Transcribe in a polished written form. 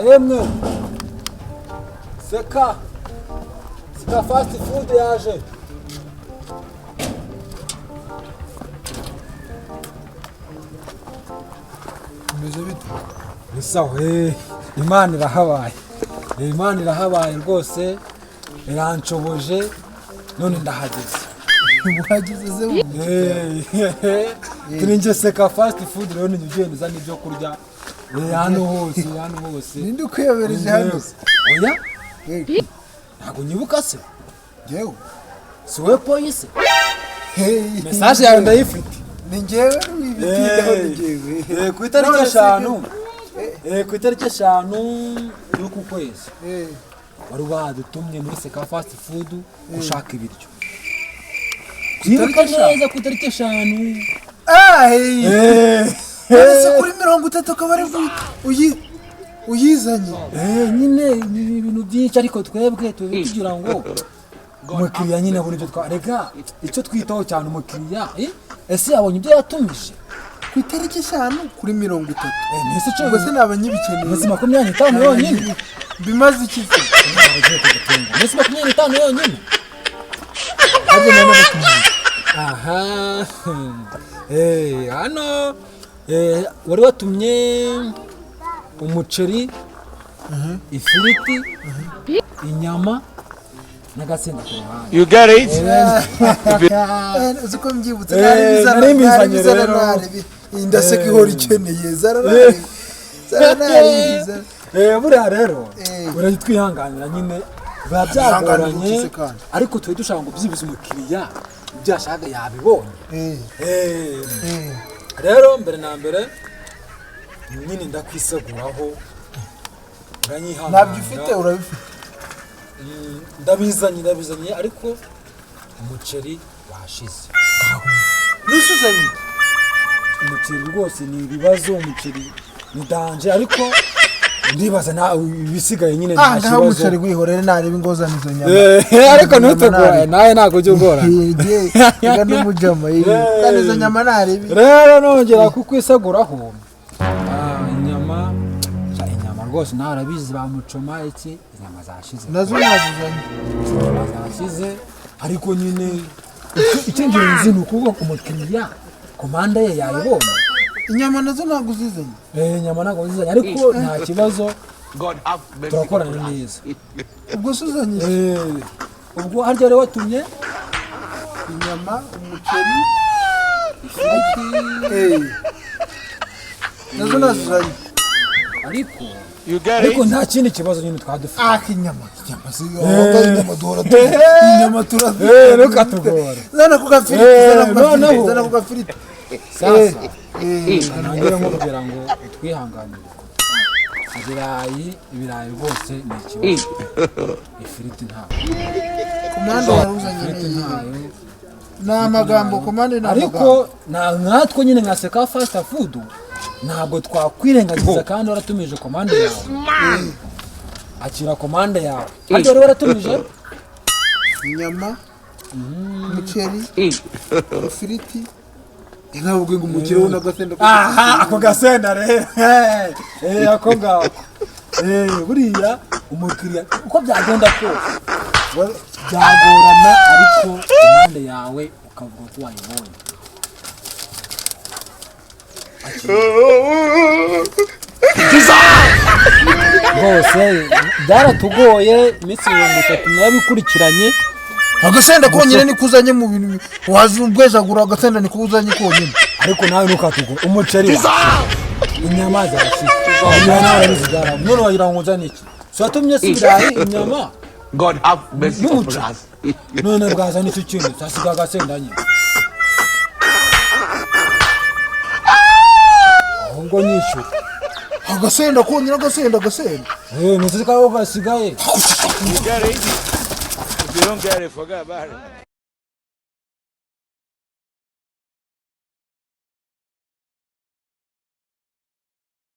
Yemwe seka fast food yaje. Umeze bite? Ni sawa. Imana irahabaye. Imana irahabaye rwose, iranshoboje none ndahageze. Uhageze ze turinje seka fast food rero nigenda n'ibyo kurya hano hose. Ninde ukwiyobereje hano? Oya ntabwo nyibuka se jewe si wowe polisi. Message yawe ndayifite. Ni njyewe wibitindaho njyewe ku itariki 5 y'uku kwezi wari wadutumye muri seka fast food gushaka ibiryo. Kwibuka neza ku itariki 5. Ese kuri 30 kabari uyizanye. Nyine ibintu byinshi ariko twebwe tugira ngo umukiriya nyine buri byo twarega icyo twitaho cyane umukiriya. Ese yabonye ibyo yatumije ku itariki 5 kuri 30. Nese cyo ubwo se nabanyibikeneye. Nese 25 yonyine bimaze iki se? Nese 25 yonyine. Aha. Hano wari watumye umuceri, ifiriti, inyama n'agasenda ku ruhande. You get it? Uko mbyibutse nari bizana indaseka ihora ikeneye zararari. Buriya rero urayitwihanganira nyine biba byagoranye ariko twe dushaka ngo byibuze umukiriya ibyo ashaka yabibonye. Rero mbere na mbere nyine ndakwiseguraho uranyihangana. Ntabyo ufite urabifite. Ndabizanye ariko umuceri washize. Nisuzanye umuceri rwose ni ibibazo. Umuceri ni danje ariko ndibaza na ibisigaye nyine nta kibazo. Ngaho umuceri wihorere nareba ingozanizo nyama. Ariko ntutegura nawe ntago ujye ugora. Ega n'umujama kandi izo nyama nareba. Rero nongera kukwiseguraho inyama rwose narabizi bamucoma iki inyama zashize. Nazo nazizanye. Zashize ariko nyine icy'ingenzi ni ukuvuga ku mukiriya komanda ye yayibonye. Inyama nazo ntabwo uzizanye. Inyama ntabwo uzizanye ariko nta kibazo turakorana neza. Ubwo suzanye ubwo harya rero watumye inyama, umuceri, ifiriti nazo nazizanye ariko nta kindi kibazo nyine twadufite. Inyama duhora inyama ntukatugore. Zana ku gafiriti. Sasa ntangira nko kugira ngo twihanganire. Ibirayi rwose ni ikibazo. Ifiriti ntayo. Komanda waruzanye ntayo. Na magambo komande na ariko natwe nyine nka seka fast food ntabwo twakwirengagiza kandi waratumije komande yawe. Akira komande yawe. Ariko rero waratumije inyama, umuceri, ifiriti. Ntabwo ngo umukire wo nagasenda. Ako gasenda rero. Ako ngako. Buriya umukiriya uko byagenda kose byagorana ariko komande yawe ukavuga ko wayibonye. Bose byaratugoye iminsi 30 nabikurikiranye. Agasenda konyine nikuzanye mu bintu wazubwezagura agasenda nikuzanye konyine ariko nawe ntukatugura umuceri inyama zashize. None wagira ngo uzane iki? Swatumye sibirayi inyama. God have mercy upon us. None bwazana icyo kintu cyasiga agasenda nyine. Ngo nyishu agasenda konyine agasenda. Nizika ko gasigaye. You get it? If you don't get it, forget about it.